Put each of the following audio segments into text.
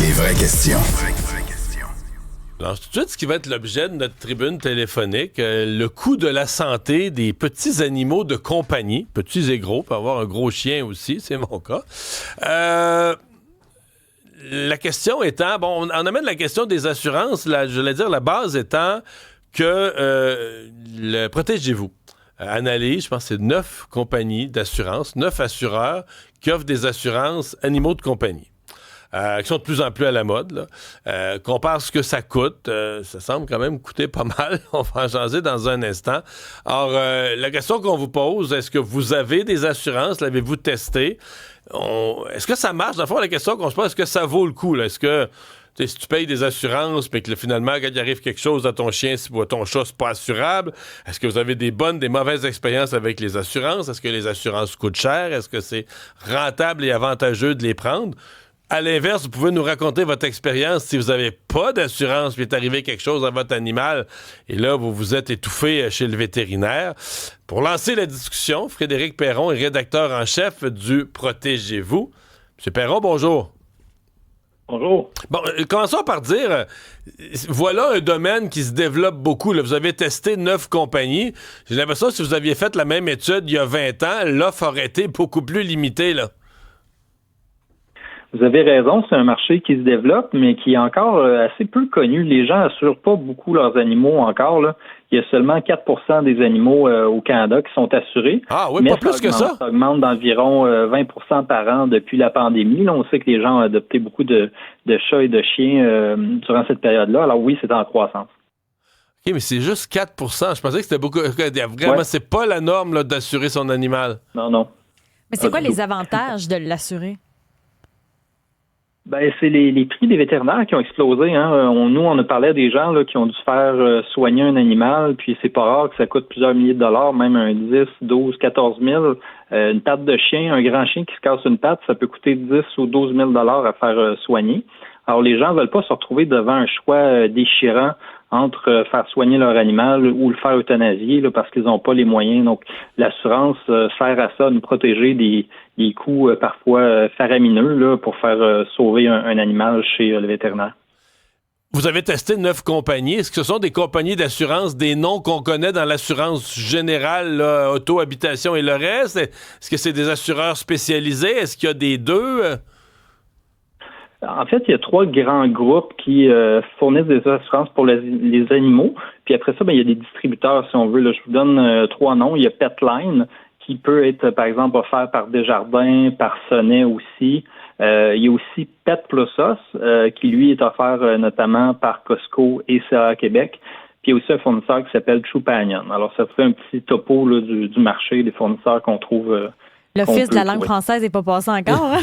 Les vraies questions. Alors, tout de suite, ce qui va être l'objet de notre tribune téléphonique, le coût de la santé des petits animaux de compagnie, petits et gros, peut avoir un gros chien aussi, c'est mon cas. La question étant, bon, on amène la question des assurances, je voulais dire, la base étant que protégez-vous. Analyse, je pense que c'est 9 compagnies d'assurance, 9 assureurs qui offrent des assurances animaux de compagnie. Qui sont de plus en plus à la mode. Là. Compare ce que ça coûte. Ça semble quand même coûter pas mal. On va en jaser dans un instant. Alors, la question qu'on vous pose, est-ce que vous avez des assurances? L'avez-vous testé? Est-ce que ça marche? Dans le fond, la question qu'on se pose, est-ce que ça vaut le coup? Là? Est-ce que si tu payes des assurances, mais que finalement, quand il arrive quelque chose à ton chien ou à ton chat, c'est pas assurable, est-ce que vous avez des bonnes, des mauvaises expériences avec les assurances? Est-ce que les assurances coûtent cher? Est-ce que c'est rentable et avantageux de les prendre? À l'inverse, vous pouvez nous raconter votre expérience si vous n'avez pas d'assurance puis est arrivé quelque chose à votre animal et là, vous vous êtes étouffé chez le vétérinaire. Pour lancer la discussion, Frédéric Perron est rédacteur en chef du Protégez-vous. Monsieur Perron, bonjour. Bonjour. Bon, commençons par dire, voilà un domaine qui se développe beaucoup. Là. Vous avez testé 9 compagnies. J'ai l'impression que si vous aviez fait la même étude il y a 20 ans, l'offre aurait été beaucoup plus limitée, là. Vous avez raison, c'est un marché qui se développe, mais qui est encore assez peu connu. Les gens n'assurent pas beaucoup leurs animaux encore. Là. Il y a seulement 4% des animaux au Canada qui sont assurés. Ah oui, mais pas plus que ça? Ça augmente d'environ 20% par an depuis la pandémie. Là, on sait que les gens ont adopté beaucoup de chats et de chiens durant cette période-là. Alors oui, c'est en croissance. OK, mais c'est juste 4%. Je pensais que c'était beaucoup. Vraiment, ouais. C'est pas la norme là, d'assurer son animal. Non. Mais c'est quoi les avantages de l'assurer? Ben, c'est les prix des vétérinaires qui ont explosé. Hein. Nous, on a parlé à des gens là, qui ont dû se faire soigner un animal, puis c'est pas rare que ça coûte plusieurs milliers de dollars, même un 10, 12, 14 000. Une patte de chien, un grand chien qui se casse une patte, ça peut coûter 10 ou 12 000 dollars à faire soigner. Alors, les gens veulent pas se retrouver devant un choix déchirant entre faire soigner leur animal ou le faire euthanasier là, parce qu'ils n'ont pas les moyens. Donc, l'assurance sert à ça, à nous protéger des coûts parfois faramineux là, pour faire sauver un animal chez le vétérinaire. Vous avez testé 9 compagnies. Est-ce que ce sont des compagnies d'assurance, des noms qu'on connaît dans l'assurance générale, là, auto, habitation et le reste? Est-ce que c'est des assureurs spécialisés? Est-ce qu'il y a des deux? En fait, il y a 3 grands groupes qui fournissent des assurances pour les animaux. Puis après ça, il y a des distributeurs, si on veut. Là, je vous donne 3 noms. Il y a Petline, qui peut être, par exemple, offert par Desjardins, par Sonnet aussi. Il y a aussi Pet Plus Os, qui, lui, est offert notamment par Costco et CA Québec. Puis il y a aussi un fournisseur qui s'appelle Trupanion. Alors, ça fait un petit topo là, du marché des fournisseurs qu'on trouve... L'Office de la langue française n'est pas passé encore. Hein?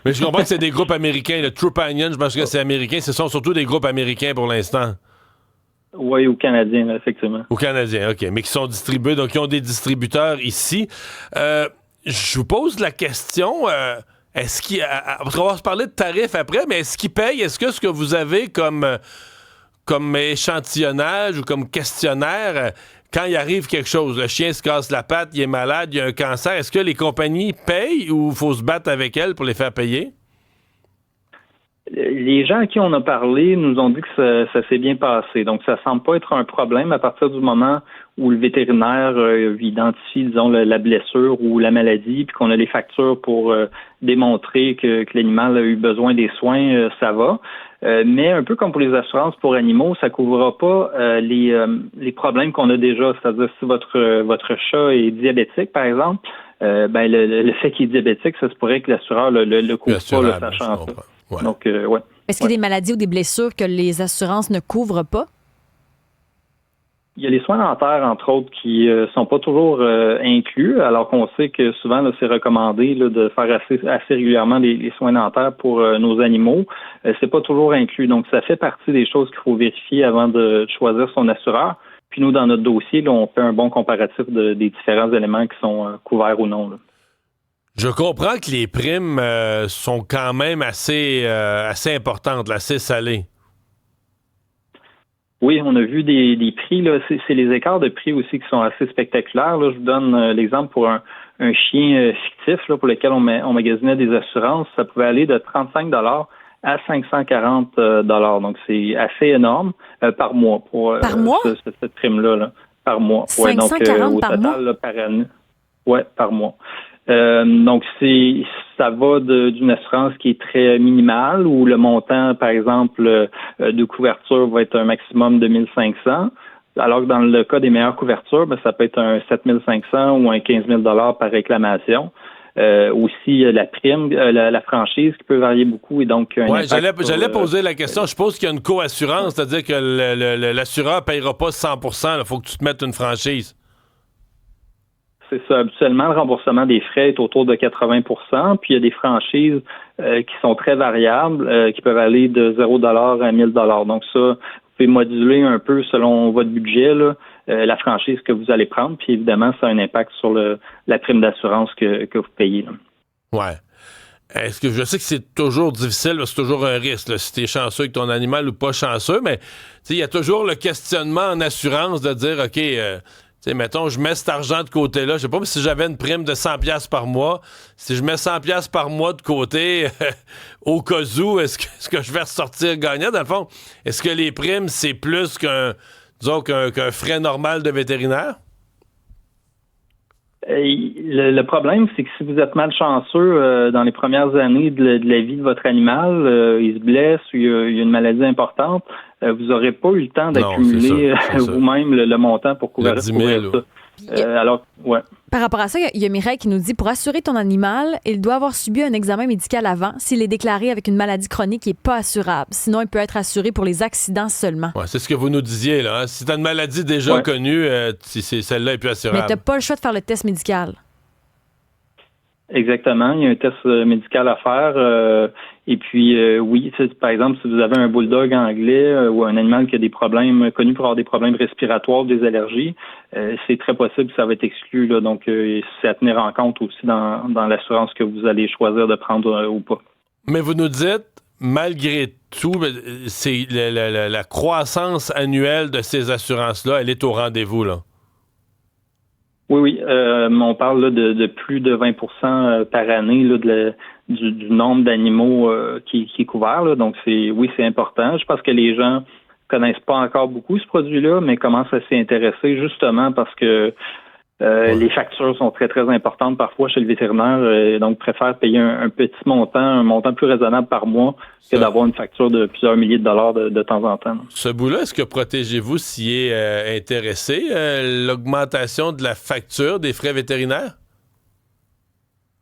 Mais je comprends que c'est des groupes américains. Le Trupanion, je pense que c'est américain. Ce sont surtout des groupes américains pour l'instant. Oui, ou canadiens, effectivement. Ou canadiens, OK. Mais qui sont distribués, donc ils ont des distributeurs ici. Je vous pose la question, est-ce qu'il... Parce qu'on va se parler de tarifs après, mais est-ce qu'ils payent? Est-ce que ce que vous avez comme échantillonnage ou comme questionnaire... Quand il arrive quelque chose, le chien se casse la patte, il est malade, il y a un cancer, est-ce que les compagnies payent ou il faut se battre avec elles pour les faire payer? Les gens à qui on a parlé nous ont dit que ça s'est bien passé. Donc, ça semble pas être un problème à partir du moment où le vétérinaire identifie, disons, la blessure ou la maladie, puis qu'on a les factures pour démontrer que l'animal a eu besoin des soins, ça va. Mais un peu comme pour les assurances pour animaux, ça couvrira pas les problèmes qu'on a déjà. C'est-à-dire si votre chat est diabétique, par exemple, le fait qu'il est diabétique, ça se pourrait que l'assureur le couvre pas, le sachant ça. Ouais. Donc, ouais. Est-ce qu'il y a des maladies ou des blessures que les assurances ne couvrent pas? Il y a les soins dentaires, entre autres, qui sont pas toujours inclus, alors qu'on sait que souvent, là, c'est recommandé là, de faire assez régulièrement les soins dentaires pour nos animaux. C'est pas toujours inclus. Donc, ça fait partie des choses qu'il faut vérifier avant de choisir son assureur. Puis nous, dans notre dossier, là, on fait un bon comparatif des différents éléments qui sont couverts ou non. Là. Je comprends que les primes sont quand même assez importantes, là, assez salées. Oui, on a vu des prix. Là, c'est les écarts de prix aussi qui sont assez spectaculaires. Là, je vous donne l'exemple pour un chien fictif là, pour lequel on magasinait des assurances. Ça pouvait aller de 35 $ à 540 $. Donc, c'est assez énorme par mois pour Par mois? cette prime-là. Là, par mois. 540 au par total, mois? là, par année. Oui, par mois. Donc, ça va d'une assurance qui est très minimale, où le montant, par exemple, de couverture va être un maximum de 1 500, alors que dans le cas des meilleures couvertures, ça peut être un 7 500 ou un 15 000 $ par réclamation. Aussi, la prime, la franchise qui peut varier beaucoup et donc Oui, j'allais poser la question. Je suppose qu'il y a une co-assurance, c'est-à-dire que l'assureur ne payera pas 100 %. Il faut que tu te mettes une franchise. C'est ça. Habituellement, le remboursement des frais est autour de 80 %. Puis il y a des franchises qui sont très variables, qui peuvent aller de 0 $ à 1 000 $. Donc ça, vous pouvez moduler un peu selon votre budget, là, la franchise que vous allez prendre. Puis évidemment, ça a un impact sur la prime d'assurance que vous payez. Là. Ouais. Est-ce que je sais que c'est toujours difficile, c'est toujours un risque, là, si tu es chanceux avec ton animal ou pas chanceux, mais il y a toujours le questionnement en assurance de dire, OK, mettons, je mets cet argent de côté-là. Je sais pas si j'avais une prime de 100 $ par mois. Si je mets 100 $ par mois de côté, au cas où, est-ce que je vais ressortir gagnant? Dans le fond, est-ce que les primes, c'est plus qu'un frais normal de vétérinaire? Le problème, c'est que si vous êtes malchanceux dans les premières années de la vie de votre animal, il se blesse ou il y a une maladie importante, vous n'aurez pas eu le temps d'accumuler vous-même le montant pour couvrir ça. Alors, ouais. Par rapport à ça, il y a Mireille qui nous dit, pour assurer ton animal, il doit avoir subi un examen médical avant s'il est déclaré avec une maladie chronique qui n'est pas assurable. Sinon, il peut être assuré pour les accidents seulement. Ouais, c'est ce que vous nous disiez, là. Hein? Si tu as une maladie déjà connue, celle-là n'est plus assurable. Mais tu n'as pas le choix de faire le test médical. Exactement. Il y a un test médical à faire. Et puis, oui, par exemple, si vous avez un bulldog anglais ou un animal qui a des problèmes, connu pour avoir des problèmes respiratoires, des allergies, c'est très possible que ça va être exclu. Là, donc, c'est à tenir en compte aussi dans l'assurance que vous allez choisir de prendre ou pas. Mais vous nous dites, malgré tout, c'est la croissance annuelle de ces assurances-là, elle est au rendez-vous, là. Oui. On parle là, de plus de 20 % par année là, du nombre d'animaux qui est couvert. Là. Donc, c'est important. Je pense que les gens connaissent pas encore beaucoup ce produit-là, mais commencent à s'y intéresser justement parce que les factures sont très, très importantes parfois chez le vétérinaire. Donc, préfèrent payer un petit montant, un montant plus raisonnable par mois que d'avoir une facture de plusieurs milliers de dollars de temps en temps. Ce bout-là, est-ce que Protégez-vous s'y est intéressé? L'augmentation de la facture des frais vétérinaires?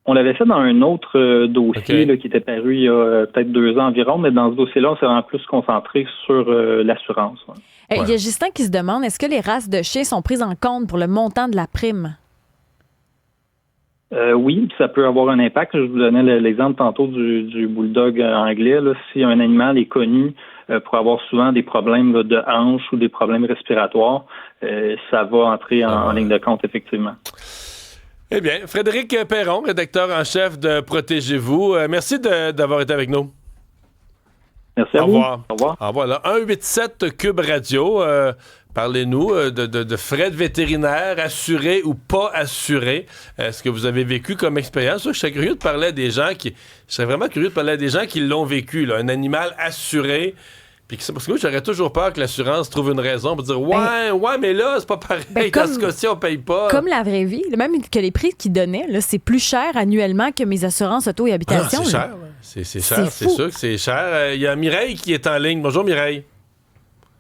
On l'avait fait dans un autre dossier là, qui était paru il y a peut-être 2 ans environ, mais dans ce dossier-là, on s'est vraiment plus concentré sur l'assurance. Ouais. Il y a Justin qui se demande, est-ce que les races de chiens sont prises en compte pour le montant de la prime? Oui, ça peut avoir un impact. Je vous donnais l'exemple tantôt du bulldog anglais. Là. Si un animal est connu pour avoir souvent des problèmes là, de hanches ou des problèmes respiratoires, ça va entrer en ligne de compte, effectivement. Eh bien, Frédéric Perron, rédacteur en chef de Protégez-vous, merci d'avoir été avec nous. Merci à vous. Au revoir. Au revoir. 187 Cube Radio. Parlez-nous de frais de vétérinaire, assurés ou pas assurés. Ce que vous avez vécu comme expérience. Je serais curieux de parler à des gens qui l'ont vécu. Là. Un animal assuré. Parce que moi, j'aurais toujours peur que l'assurance trouve une raison pour dire ouais, mais là, c'est pas pareil. Dans ce cas-ci, on paye pas. Comme la vraie vie, même que les prix qu'ils donnaient, là, c'est plus cher annuellement que mes assurances auto et habitation. C'est cher, c'est cher, c'est sûr que c'est cher. Il y a Mireille qui est en ligne. Bonjour, Mireille.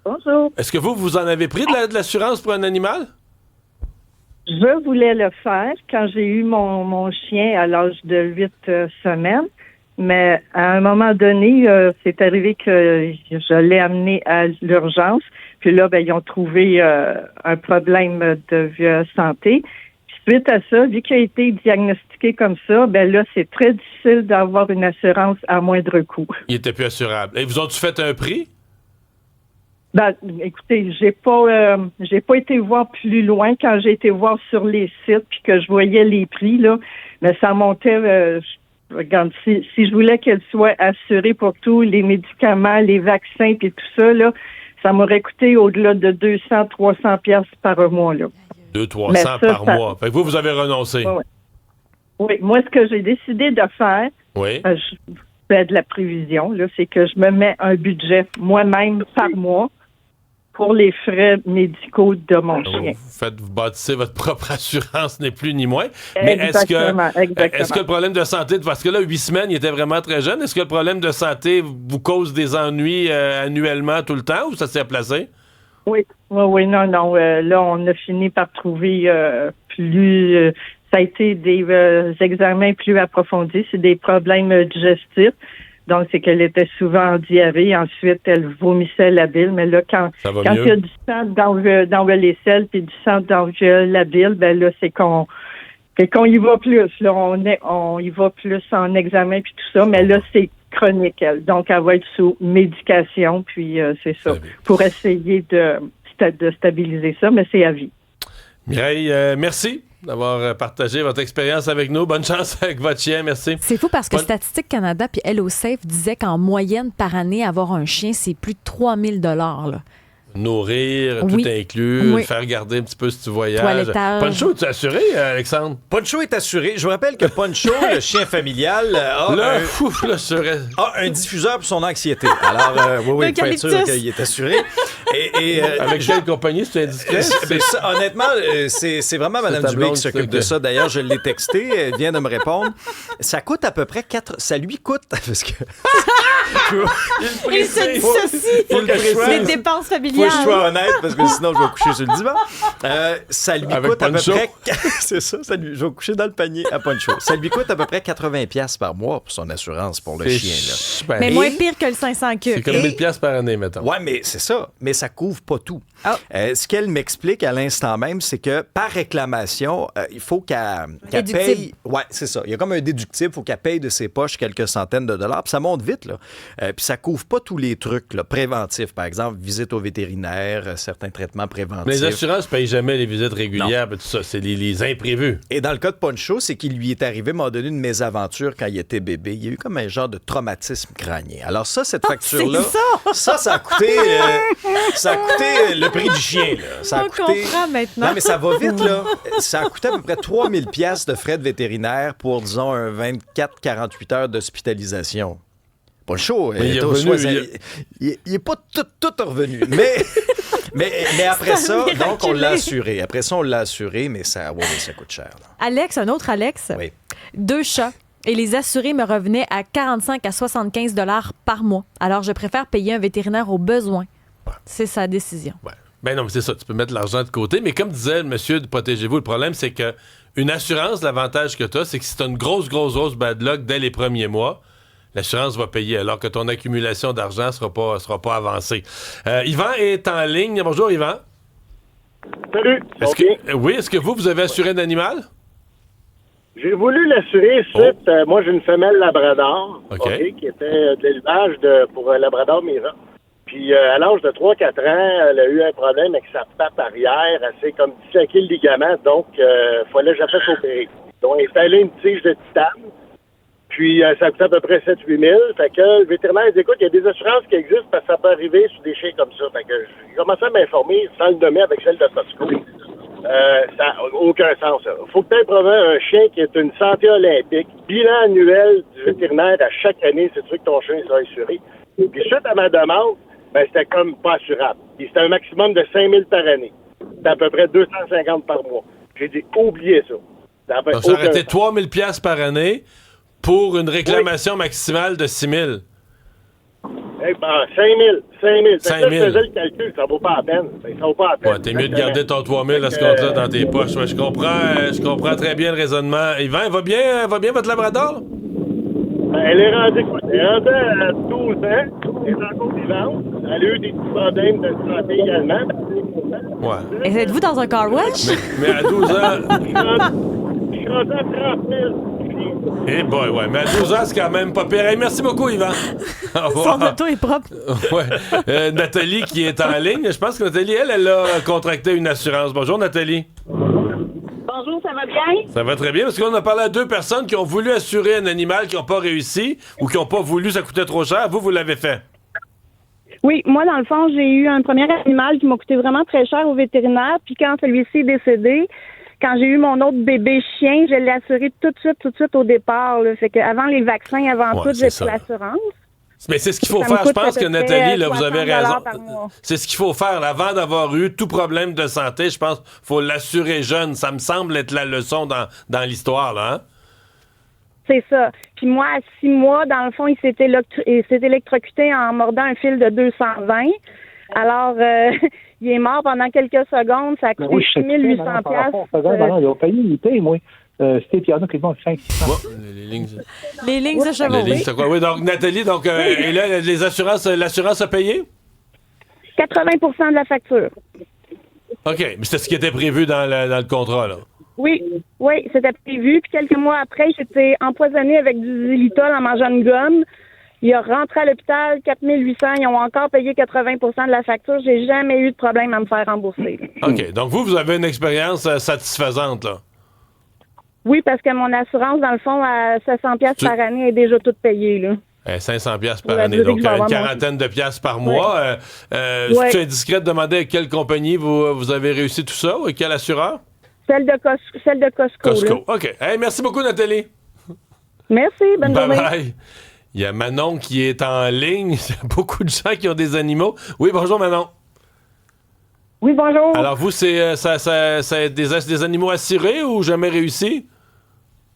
Bonjour. Est-ce que vous en avez pris de l'assurance pour un animal? Je voulais le faire quand j'ai eu mon chien à l'âge de 8 semaines. Mais à un moment donné, c'est arrivé que je l'ai amené à l'urgence. Puis là, ils ont trouvé un problème de santé. Puis suite à ça, vu qu'il a été diagnostiqué comme ça, là, c'est très difficile d'avoir une assurance à moindre coût. Il était plus assurable. Et vous ont-tu fait un prix? Écoutez, j'ai pas été voir plus loin quand j'ai été voir sur les sites puis que je voyais les prix, là. Mais ça montait... Regarde, si je voulais qu'elle soit assurée pour tous les médicaments, les vaccins puis tout ça, là, ça m'aurait coûté au-delà de 200-300 piastres par mois. 200-300 par mois. Fait que vous avez renoncé. Oui. Moi, ce que j'ai décidé de faire, fais de la prévision, là, c'est que je me mets un budget moi-même par mois pour les frais médicaux de mon chien. Vous bâtissez votre propre assurance, ni plus ni moins. Mais est-ce que le problème de santé, parce que là, 8 semaines, il était vraiment très jeune, est-ce que le problème de santé vous cause des ennuis annuellement tout le temps ou ça s'est placé? Oui, non. Là, on a fini par trouver plus... ça a été des examens plus approfondis. C'est des problèmes digestifs. Donc, c'est qu'elle était souvent en diarrhée. Ensuite, elle vomissait la bile. Mais là, quand il y a du sang dans les selles puis du sang dans la bile, ben là, c'est qu'on y va plus. Là, on y va plus en examen puis tout ça. Mais là, c'est chronique, elle. Donc, elle va être sous médication. Puis, c'est ça. Pour essayer de stabiliser ça. Mais c'est à vie. Mireille, merci d'avoir partagé votre expérience avec nous. Bonne chance avec votre chien, merci. C'est fou parce que Statistique Canada puis HelloSafe disait qu'en moyenne par année, avoir un chien, c'est plus de 3 000 $. Là. Nourrir, tout inclus, faire garder un petit peu si tu voyages. Toilettage. Poncho, es-tu assuré, Alexandre? Poncho est assuré. Je vous rappelle que Poncho, le chien familial, a un diffuseur pour son anxiété. Alors, oui, il faut être sûr qu'il est assuré. Avec quelle compagnie, c'est indiscret? Honnêtement, c'est vraiment Mme Dubé qui s'occupe de ça. D'ailleurs, je l'ai texté, elle vient de me répondre. Ça coûte à peu près 4... Ça lui coûte, parce que... Il se dissocie des dépenses familiales. Faut que je sois honnête, parce que sinon, je vais coucher sur le divan. Ça lui coûte à peu près... C'est ça, je vais coucher dans le panier à Poncho. Ça lui coûte à peu près 80$ par mois pour son assurance pour le chien. Là. Mais moins pire que le 500 cubes. C'est comme 1000$ par année, mettons. Oui, mais c'est ça. Mais ça couvre pas tout. Ce qu'elle m'explique à l'instant même, c'est que par réclamation, il faut qu'elle paye... Oui, c'est ça. Il y a comme un déductible. Il faut qu'elle paye de ses poches quelques centaines de dollars. Puis ça monte vite, là. Puis ça couvre pas tous les trucs là, préventifs. Par exemple, visite au vétérinaire, certains traitements préventifs. Mais les assurances ne payent jamais les visites régulières. Tout ça, c'est les imprévus. Et dans le cas de Poncho, c'est qu'il lui est arrivé, à un moment donné, une mésaventure quand il était bébé. Il y a eu comme un genre de traumatisme crânien. Alors ça, cette facture-là, ça a coûté le prix du chien. Là. Ça a comprend maintenant. Non, mais ça va vite, là. Ça a coûté à peu près 3 000 $ de frais de vétérinaire pour, disons, un 24-48 heures d'hospitalisation. Pas chaud. Il n'est pas tout revenu. Mais après ça, donc, on l'a assuré. Après ça, on l'a assuré, mais ça coûte cher. Là. Alex, un autre Alex. Oui. 2 chats. Et les assurés me revenaient à 45 à 75 $ par mois. Alors, je préfère payer un vétérinaire au besoin. Ouais. C'est sa décision. Ouais. Ben non, mais c'est ça. Tu peux mettre l'argent de côté. Mais comme disait le monsieur de Protégez-vous, le problème, c'est que une assurance, l'avantage que tu as, c'est que si tu as une grosse bad luck dès les premiers mois, l'assurance va payer, alors que ton accumulation d'argent sera pas avancée. Yvan est en ligne. Bonjour, Yvan. Salut. Est-ce que vous avez assuré un animal? J'ai voulu l'assurer suite. Moi, j'ai une femelle labrador qui était de l'élevage pour Labrador Mira. Puis, à l'âge de 3-4 ans, elle a eu un problème avec sa patte arrière. Elle s'est comme disloqué le ligament, donc il fallait que j'appelle s'opérer. Donc, il fallait une tige de titane. Puis, ça coûtait à peu près 7-8 000. Fait que le vétérinaire dit, écoute, il y a des assurances qui existent parce que ça peut arriver sur des chiens comme ça. Fait que j'ai commencé à m'informer sans le nommer avec celle de Tosco. Ça n'a aucun sens. Il faut que tu aies probablement un chien qui est une santé olympique. Bilan annuel du vétérinaire à chaque année, c'est sûr que ton chien sera assuré. Puis suite à ma demande, c'était comme pas assurable. Puis c'était un maximum de 5 000 par année. C'était à peu près 250 par mois. J'ai dit, oubliez ça. Donc, ça aurait été 3 000 $ par année pour une réclamation maximale de 6 000. 5 000. 5 000. 5 000. Je faisais le calcul, ça vaut pas la peine. Ça vaut pas la peine. Ouais, t'es mieux de garder ton 3 000 à ce compte-là dans tes poches. Ouais, je comprends très bien le raisonnement. Yvan, elle va bien votre labrador? Elle est rendue quoi? Elle est rendue à 12 ans. Elle est encore vivante. Elle a eu des petits problèmes de santé également. Ouais. Et êtes-vous dans un car wash? Mais à 12 ans... Je suis rendu à 30 000. Eh boy, ouais. Mais à 12 ans, c'est quand même pas pire. Hey, merci beaucoup, Yvan. Son auto est propre. Ouais. Nathalie qui est en ligne. Je pense que Nathalie, elle a contracté une assurance. Bonjour, Nathalie. Bonjour, ça va bien? Ça va très bien, parce qu'on a parlé à 2 personnes qui ont voulu assurer un animal, qui n'ont pas réussi, ou qui n'ont pas voulu, ça coûtait trop cher. Vous l'avez fait. Oui, moi, dans le fond, j'ai eu un premier animal qui m'a coûté vraiment très cher au vétérinaire. Puis quand celui-ci est décédé, quand j'ai eu mon autre bébé chien, je l'ai assuré tout de suite au départ. Là. Fait que avant les vaccins, avant tout, j'ai pris l'assurance. Mais c'est ce qu'il faut faire. Je pense que Nathalie, là, vous avez raison. C'est ce qu'il faut faire. Là, avant d'avoir eu tout problème de santé, je pense qu'il faut l'assurer jeune. Ça me semble être la leçon dans l'histoire, là. Hein? C'est ça. Puis moi, à 6 mois, dans le fond, il s'est électrocuté en mordant un fil de 220. Alors, il est mort pendant quelques secondes. Ça a coûté 6800 $. Ils ont payé l'unité, moi. C'était piano qui demande 500. Les lignes de chevaux. Les lignes, c'est quoi? Oui, donc Nathalie, et là, l'assurance a payé? 80% de la facture. OK, mais c'est ce qui était prévu dans le contrat, là. Oui, c'était prévu. Puis quelques mois après, il s'était empoisonné avec du xylitol en mangeant une gomme. Il est rentré à l'hôpital, 4800. Ils ont encore payé 80% de la facture. J'ai jamais eu de problème à me faire rembourser. OK, donc vous avez une expérience satisfaisante, là. Oui, parce que mon assurance, dans le fond, à 700 $ par année est déjà toute payée, là. 500 $ par année, donc une quarantaine de piastres par mois. C'est indiscret de demander à quelle compagnie vous avez réussi tout ça ou quel assureur? Celle de Costco. Costco, OK. Hey, merci beaucoup, Nathalie. Merci, bonne journée. Bye. Il y a Manon qui est en ligne. Il y a beaucoup de gens qui ont des animaux. Oui, bonjour, Manon. Oui, bonjour. Alors, vous, c'est des animaux assurés ou jamais réussi?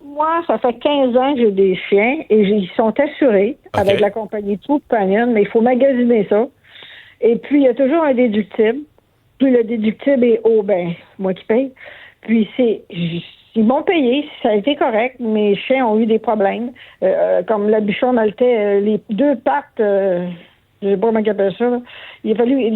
Moi, ça fait 15 ans que j'ai des chiens et ils sont assurés avec la compagnie True Companion, mais il faut magasiner ça. Et puis, il y a toujours un déductible. Puis, le déductible est haut, moi qui paye. Puis, ils m'ont payé, ça a été correct. Mes chiens ont eu des problèmes. Comme la bichon maltais, les 2 pattes, je sais pas comment ils appellent ça, là. Il a fallu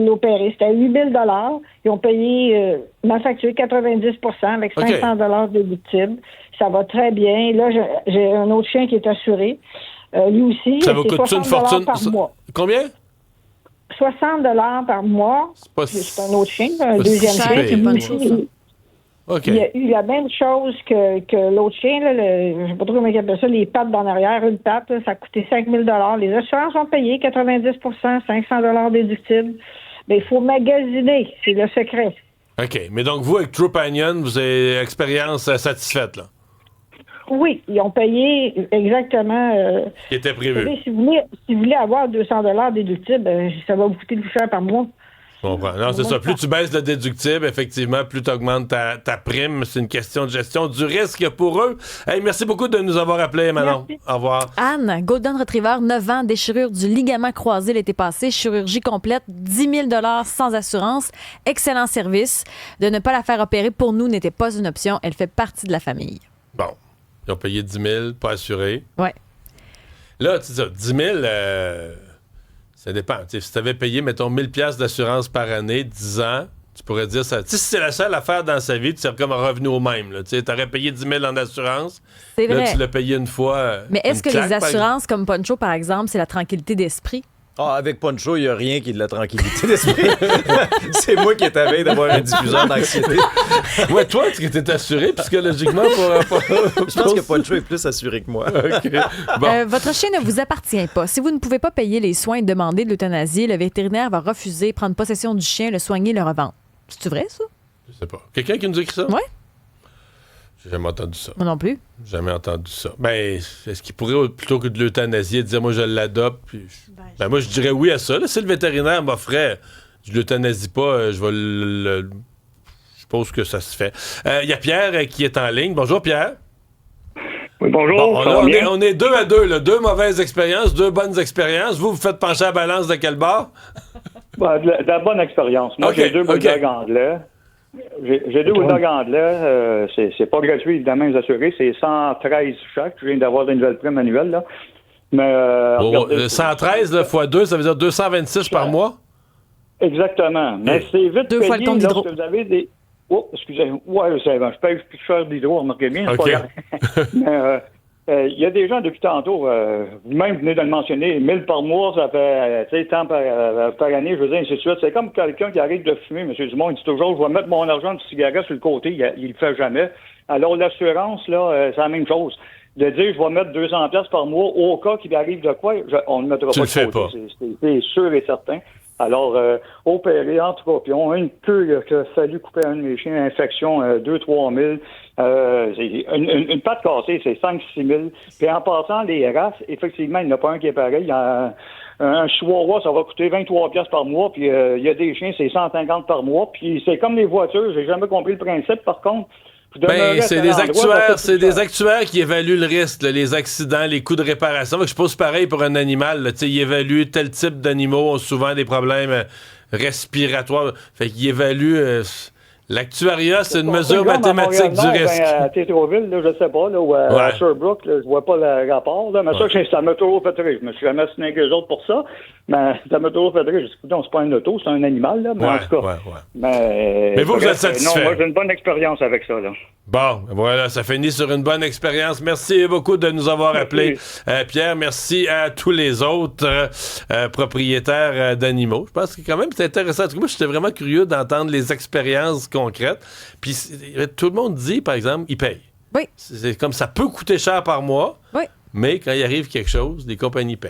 l'opérer. C'était à 8 000 $. Ils ont payé ma facture 90 % avec 500 $ de déductible. Ça va très bien. Là, j'ai un autre chien qui est assuré. Lui aussi, ça vous coûte une fortune par mois. Combien? 60 $ par mois. C'est un autre chien, un deuxième chien. Il a eu la même chose que l'autre chien, là, je ne sais pas trop comment il appelle ça, les pattes d'en arrière, une patte, là, ça a coûté 5 000 $. Les assurances ont payé 90 %, 500 $ déductibles. Mais il faut magasiner, c'est le secret. OK. Mais donc, vous, avec True Companion, vous avez expérience satisfaite, là? Oui, ils ont payé exactement... ce qui était prévu. Si vous voulez avoir 200 $ déductibles, ça va vous coûter plus cher par mois. Je comprends. Non, c'est ça. Plus tu baisses le déductible, effectivement, plus tu augmentes ta prime. C'est une question de gestion du risque pour eux. Hey, merci beaucoup de nous avoir appelés, Manon. Merci. Au revoir. Anne, Golden Retriever, 9 ans, déchirure du ligament croisé l'été passé, chirurgie complète, 10 000 $ sans assurance. Excellent service. De ne pas la faire opérer pour nous n'était pas une option. Elle fait partie de la famille. Bon. Ils ont payé 10 000, pas assuré. Oui. Là, tu sais, 10 000... ça dépend. T'sais, si tu avais payé, mettons, 1000 $ d'assurance par année, 10 ans, tu pourrais dire ça. Si c'est la seule affaire dans sa vie, tu serais comme un revenu au même. Tu aurais payé 10 000 en assurance. C'est vrai. Là, tu l'as payé une fois. Mais est-ce que les assurances comme Poncho, par exemple, c'est la tranquillité d'esprit? Ah, avec Poncho, il n'y a rien qui est de la tranquillité d'esprit. C'est moi qui est à veille d'avoir un diffuseur d'anxiété. Ouais, toi, tu étais assuré psychologiquement pour... Je pense que Poncho est plus assuré que moi. Okay. Bon. Votre chien ne vous appartient pas. Si vous ne pouvez pas payer les soins et demander de l'euthanasie, le vétérinaire va refuser, prendre possession du chien, le soigner, le revendre. C'est vrai, ça? Je sais pas. Quelqu'un qui nous écrit ça? Oui. J'ai jamais entendu ça. Moi non plus. Jamais entendu ça. Ben, est-ce qu'il pourrait, plutôt que de l'euthanasier, dire moi je l'adopte? Puis moi je dirais oui à ça. Là, si le vétérinaire m'offrait, je l'euthanasie pas, je vais je suppose que ça se fait. Il y a Pierre qui est en ligne. Bonjour Pierre. Oui, bonjour. Bon, on est 2 à 2, là. 2 mauvaises expériences, 2 bonnes expériences. Vous faites pencher la balance de quel bord? De la bonne expérience. Moi, j'ai 2 bulldogs anglais. J'ai 2 bulldogs anglais. C'est pas gratuit, évidemment, les assurés. C'est 113 chaque. Je viens d'avoir une nouvelle prime annuelle, là. Mais, 113 x 2, ça veut dire 226 par mois? Exactement. Mais c'est vite 2 fois le ton d'hydro. Vous avez des... Oh, excusez. Ouais, c'est bon. Je paye plus cher d'hydro, remarquez bien. C'est pas grave. Mais il y a des gens depuis tantôt, vous-même venez de le mentionner, 1000 par mois, ça fait tant par année, je veux dire, ainsi de suite. C'est comme quelqu'un qui arrête de fumer, M. Dumont, il dit toujours, je vais mettre mon argent de cigarette sur le côté, il le fait jamais. Alors l'assurance, là, c'est la même chose. De dire, je vais mettre 200 $ par mois, au cas qu'il arrive de quoi, on ne le mettra pas de côté. C'est sûr et certain. Alors, opéré, entre cas, puis on a une queue qu'il a fallu couper un de mes chiens, infection 2-3 000. Une patte cassée, c'est 5-6 000. Puis en passant, les races, effectivement, il n'y en a pas un qui est pareil. Un chihuahua, ça va coûter 23 piastres par mois, puis il y a des chiens, c'est 150 par mois. Puis c'est comme les voitures, j'ai jamais compris le principe, par contre. C'est des actuaires qui évaluent le risque, là, les accidents, les coûts de réparation. Je suppose pareil pour un animal. Là, ils évaluent tel type d'animaux ont souvent des problèmes respiratoires. Fait qu'ils évaluent... L'actuariat, c'est une mesure mathématique du risque. À Tétroville, là, je sais pas, là, ou à Sherbrooke, là, je vois pas le rapport. Là, mais ça m'a toujours fait rire. Je me suis jamais assigné avec eux autres pour ça. Mais ça m'a toujours fait rire. Je me suis dit, non, c'est pas un auto, c'est un animal. Là, mais en tout cas. Mais vous êtes satisfait? Non, moi, j'ai une bonne expérience avec ça. Là. Bon, voilà, ça finit sur une bonne expérience. Merci beaucoup de nous avoir appelés, Pierre. Merci à tous les autres propriétaires d'animaux. Je pense que quand même, c'est intéressant. Moi, j'étais vraiment curieux d'entendre les expériences concrètes. Puis tout le monde dit, par exemple, ils payent. Oui. C'est comme ça peut coûter cher par mois, oui. Mais quand il arrive quelque chose, les compagnies payent.